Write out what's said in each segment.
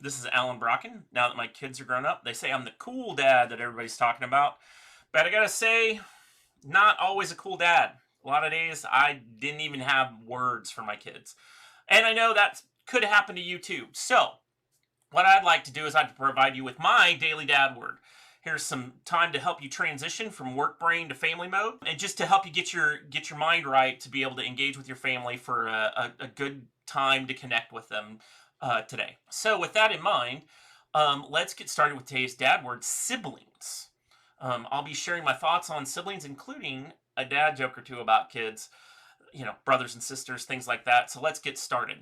This is Alan Brocken. Now that my kids are grown up, they say I'm the cool dad that everybody's talking about. But I gotta say, not always a cool dad. A lot of days I didn't even have words for my kids. And I know that could happen to you too. So, what I'd like to do is I'd provide you with my daily dad word. Here's some time to help you transition from work brain to family mode, and just to help you get your mind right to be able to engage with your family for a good time to connect with them today. So, with that in mind, let's get started with today's dad word: siblings. I'll be sharing my thoughts on siblings, including a dad joke or two about kids, brothers and sisters, things like that. So let's get started.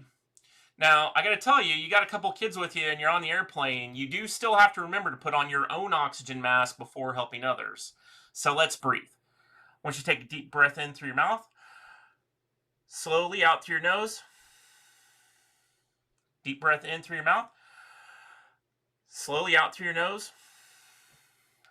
Now, I got to tell you, you got a couple kids with you and you're on the airplane, you do still have to remember to put on your own oxygen mask before helping others. So let's breathe. I want you to take a deep breath in through your mouth, slowly out through your nose. Deep breath in through your mouth, slowly out through your nose.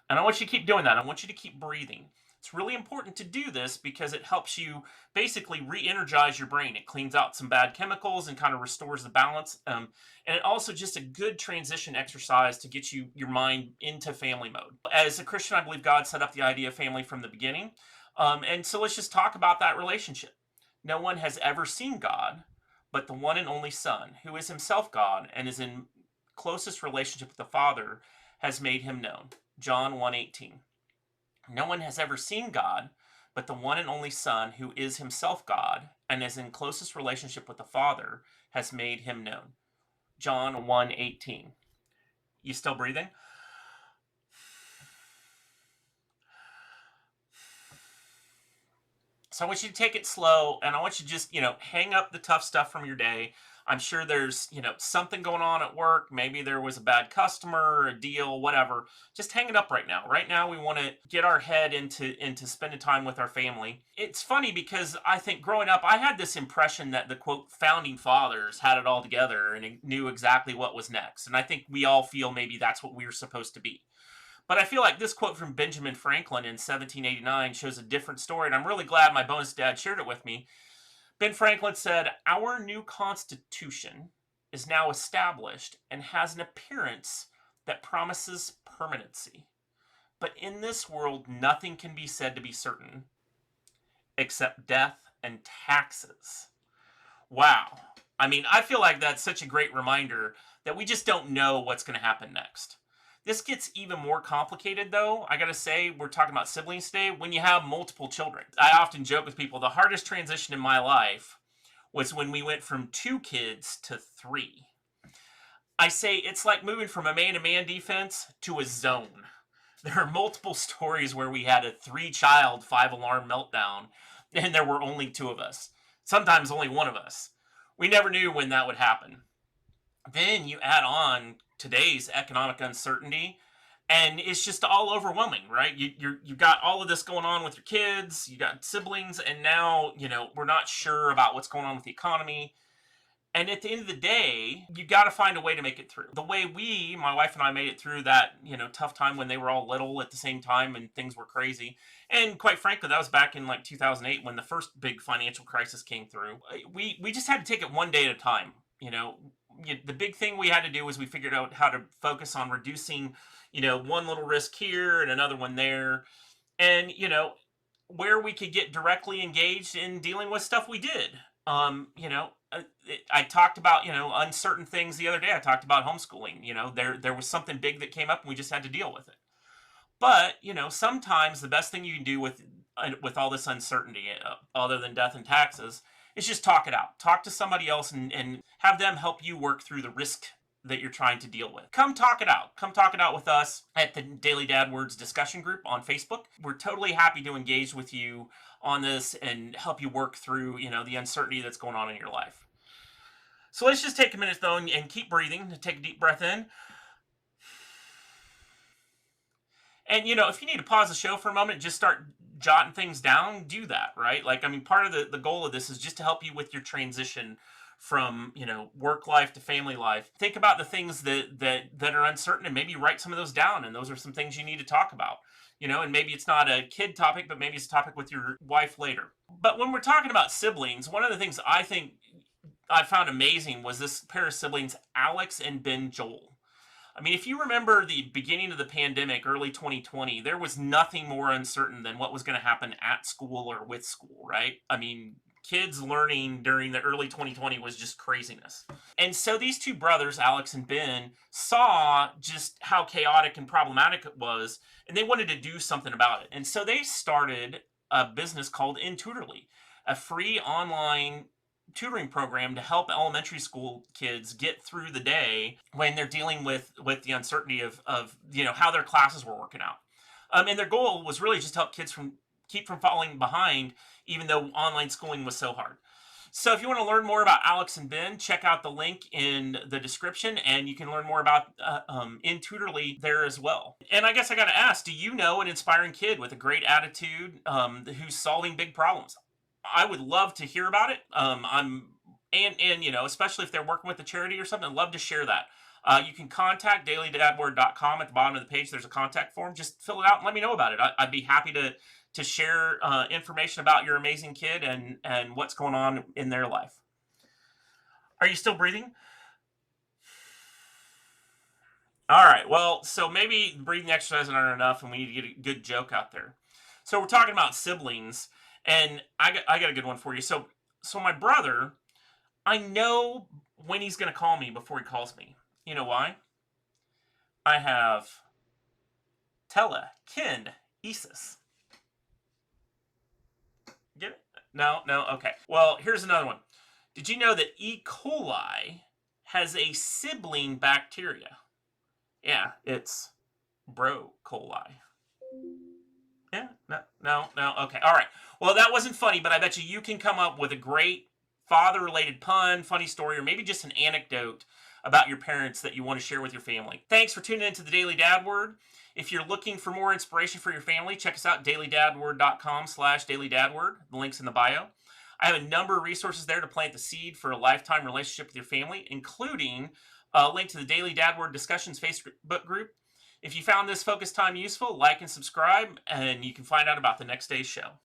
And I want you to keep doing that. I want you to keep breathing. It's really important to do this because it helps you basically re-energize your brain. It cleans out some bad chemicals and kind of restores the balance. And it also just a good transition exercise to get your mind into family mode. As a Christian, I believe God set up the idea of family from the beginning. And so let's just talk about that relationship. No one has ever seen God, but the one and only Son, who is himself God and is in closest relationship with the Father, has made him known. John 1:18. No one has ever seen God, but the one and only Son, who is himself God and is in closest relationship with the Father, has made him known. John 1:18. You still breathing? So I want you to take it slow, and I want you to just, hang up the tough stuff from your day. I'm sure there's, something going on at work. Maybe there was a bad customer, a deal, whatever. Just hang it up right now. Right now, we want to get our head into spending time with our family. It's funny because I think growing up, I had this impression that the quote founding fathers had it all together and knew exactly what was next. And I think we all feel maybe that's what we're supposed to be. But I feel like this quote from Benjamin Franklin in 1789 shows a different story, and I'm really glad my bonus dad shared it with me. Ben Franklin said, "Our new Constitution is now established and has an appearance that promises permanency. But in this world, nothing can be said to be certain except death and taxes." Wow. I mean, I feel like that's such a great reminder that we just don't know what's going to happen next. This gets even more complicated, though. I gotta say, we're talking about siblings today. When you have multiple children, I often joke with people the hardest transition in my life was when we went from 2 kids to 3. I say it's like moving from a man to man defense to a zone. There are multiple stories where we had a 3-child 5-alarm meltdown, and there were only 2 of us. Sometimes only 1 of us. We never knew when that would happen. Then you add on today's economic uncertainty, and it's just all overwhelming, right? You've got all of this going on with your kids, you got siblings, and now we're not sure about what's going on with the economy. And at the end of the day, you got to find a way to make it through. The way my wife and I, made it through that tough time when they were all little at the same time and things were crazy. And quite frankly, that was back in like 2008 when the first big financial crisis came through. We just had to take it one day at a time. The big thing we had to do was we figured out how to focus on reducing, one little risk here and another one there. And, where we could get directly engaged in dealing with stuff, we did. I talked about, uncertain things the other day. I talked about homeschooling. There was something big that came up and we just had to deal with it. But, sometimes the best thing you can do with all this uncertainty, other than death and taxes, is just talk it out. Talk to somebody else and have them help you work through the risk that you're trying to deal with. Come talk it out. Come talk it out with us at the Daily Dad Words discussion group on Facebook. We're totally happy to engage with you on this and help you work through, the uncertainty that's going on in your life. So let's just take a minute though and keep breathing. Take a deep breath in. And, if you need to pause the show for a moment and just start jotting things down, do that, right? Like, I mean, part of the goal of this is just to help you with your transition from, work life to family life. Think about the things that are uncertain and maybe write some of those down. And those are some things you need to talk about, and maybe it's not a kid topic, but maybe it's a topic with your wife later. But when we're talking about siblings, one of the things I think I found amazing was this pair of siblings, Alex and Ben Joel. I mean, if you remember the beginning of the pandemic, early 2020, there was nothing more uncertain than what was going to happen at school or with school, right? I mean, kids learning during the early 2020 was just craziness. And so these two brothers, Alex and Ben, saw just how chaotic and problematic it was, and they wanted to do something about it. And so they started a business called Intutorly, a free online tutoring program to help elementary school kids get through the day when they're dealing with the uncertainty of how their classes were working out. And their goal was really just to help kids from keep from falling behind, even though online schooling was so hard. So if you want to learn more about Alex and Ben, check out the link in the description, and you can learn more about in Tutorly there as well. And I guess I got to ask, do you know an inspiring kid with a great attitude who's solving big problems? I would love to hear about it. And especially if they're working with a charity or something, I'd love to share that. You can contact dailydadword.com. At the bottom of the page, there's a contact form. Just fill it out and let me know about it. I'd be happy to share information about your amazing kid and what's going on in their life. Are you still breathing? All right. Well, so maybe breathing exercises aren't enough, and we need to get a good joke out there. So we're talking about siblings, and I got a good one for you. So my brother, I know when he's going to call me before he calls me. You know why? I have telekinesis. Get it? No, no. Okay. Well, here's another one. Did you know that E. coli has a sibling bacteria? Yeah, it's bro coli. Yeah, no, no, no. Okay, all right. Well, that wasn't funny, but I bet you can come up with a great father-related pun, funny story, or maybe just an anecdote about your parents that you want to share with your family. Thanks for tuning in to the Daily Dad Word. If you're looking for more inspiration for your family, check us out, dailydadword.com/dailydadword. The link's in the bio. I have a number of resources there to plant the seed for a lifetime relationship with your family, including a link to the Daily Dad Word Discussions Facebook group. If you found this focus time useful, like and subscribe, and you can find out about the next day's show.